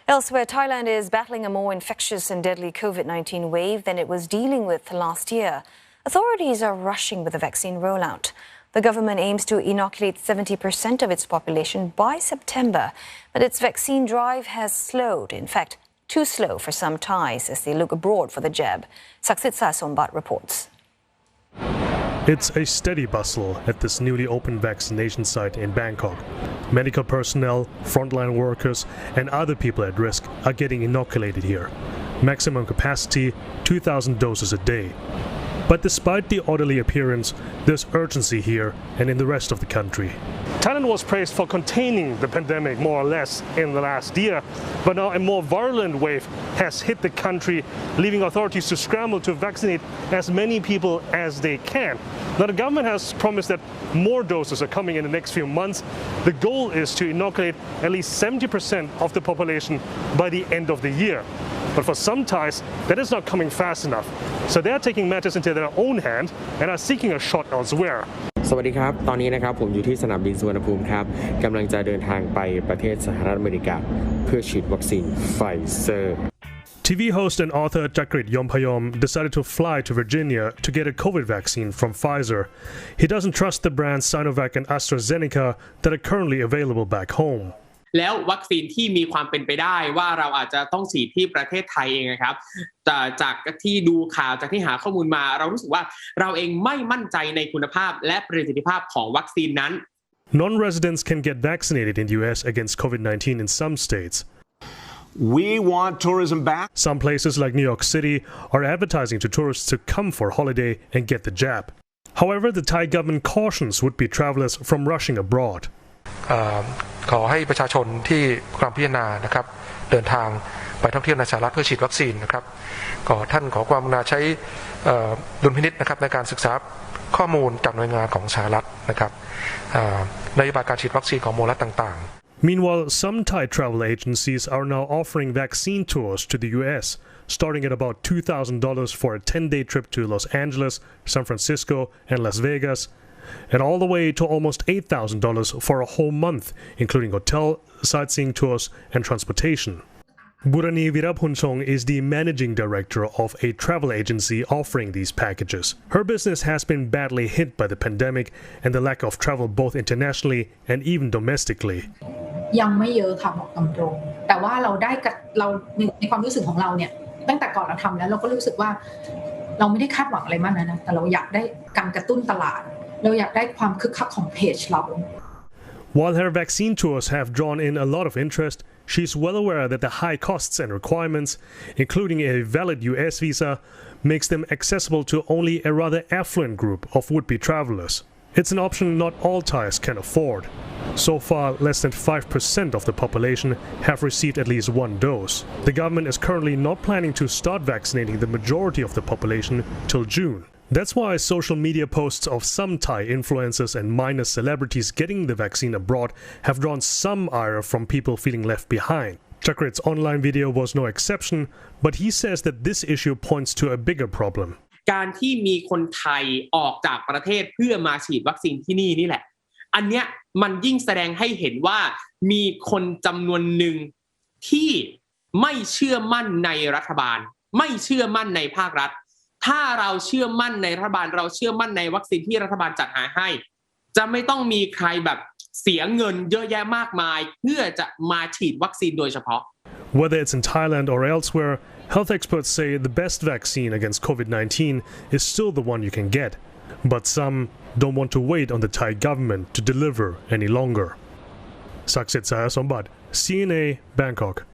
Elsewhere, Thailand is battling a more infectious and deadly COVID-19 wave than it was dealing with last year. Authorities are rushing with the vaccine rollout. The government aims to inoculate 70% of its population by September, but its vaccine drive has slowed. In fact, too slow for some Thais as they look abroad for the jab. Saksitsa Sombat reports. It's a steady bustle at this newly opened vaccination site in Bangkok. Medical personnel, frontline workers and other people at risk are getting inoculated here. Maximum capacity 2,000 doses a day. But despite the orderly appearance, there's urgency here and in the rest of the country. Thailand was praised for containing the pandemic more or less in the last year, but now a more virulent wave has hit the country, leaving authorities to scramble to vaccinate as many people as they can. Now the government has promised that more doses are coming in the next few months. The goal is to inoculate at least 70% of the population by the end of the year. But for some Thais, that is not coming fast enough. So they are taking matters into their own hand and are seeking a shot elsewhere. สวัสดีครับตอนนี้นะครับผมอยู่ที่สนามบินสุวรรณภูมิครับกำลังจะเดินทางไปประเทศสหรัฐอเมริกาเพื่อฉีดวัคซีนไฟเซอร์ TV host and author Chakrit Yompayom decided to fly to Virginia to get a COVID vaccine from Pfizer. He doesn't trust the brands Sinovac and AstraZeneca that are currently available back home. แล้ววัคซีนที่มีความเป็นไปได้ว่าเราอาจจะต้องฉีดที่ประเทศไทยเองนะครับจากที่ดูข่าวจากที่หาข้อมูลมาเรารู้สึกว่าเราเองไม่มั่นใจในคุณภาพและประสิทธิภาพของวัคซีนนั้น Non-residents can get vaccinated in the US against COVID-19 in some states. We want tourism back. Some places like New York City are advertising to tourists to come for holiday and get the jab. However, the Thai government cautions would-be travelers from rushing abroad. ขอให้ประชาชนที่กำลังพิจารณานะครับเดินทางไปท่องเที่ยวในสหรัฐเพื่อฉีดวัคซีนนะครับท่านขอความกรุณาใช้ดุลพินิจนะครับในการศึกษาข้อมูลจากหน่วยงานของสหรัฐนะครับนโยบายการฉีดวัคซีนของมลรัฐต่างๆ Meanwhile, some Thai travel agencies are now offering vaccine tours to the US, starting at about $2,000 for a 10-day trip to Los Angeles, San Francisco, and Las Vegas, and all the way to almost $8,000 for a whole month, including hotel, sightseeing tours, and transportation. Burani Virapunchong is the managing director of a travel agency offering these packages. Her business has been badly hit by the pandemic and the lack of travel both internationally and even domestically. ยังไม่เยอะค่ะบอกตามตรงแต่ว่าเราในความรู้สึกของเราเนี่ยตั้งแต่ก่อนเราทำแล้วเราก็รู้สึกว่าเราไม่ได้คาดหวังอะไรมากนะแต่เราอยากได้การกระตุ้นตลาดเราอยากได้ความคึกคักของเพจเรา While her vaccine tours have drawn in a lot of interest, she's well aware that the high costs and requirements, including a valid US visa, makes them accessible to only a rather affluent group of would-be travelers. It's an option not all Thais can afford. So far, less than 5% of the population have received at least one dose. The government is currently not planning to start vaccinating the majority of the population till June. That's why social media posts of some Thai influencers and minor celebrities getting the vaccine abroad have drawn some ire from people feeling left behind. Chakrit's online video was no exception, but he says that this issue points to a bigger problem. การที่มีคนไทยออกจากประเทศเพื่อมาฉีดวัคซีนที่นี่แหละอันเนี้ยมันยิ่งแสดงให้เห็นว่ามีคนจำนวนหนึ่งที่ไม่เชื่อมั่นในรัฐบาลไม่เชื่อมั่นในภาครัฐถ้าเราเชื่อมั่นในรัฐบาลเราเชื่อมั่นในวัคซีนที่รัฐบาลจัดหาให้จะไม่ต้องมีใครแบบเสียเงินเยอะแยะมากมายเพื่อจะมาฉีดวัคซีนโดยเฉพาะ Whether it's in Thailand or elsewhere, health experts say the best vaccine against COVID-19 is still the one you can get. But some don't want to wait on the Thai government to deliver any longer. Saksitsa Sombat, CNA, Bangkok.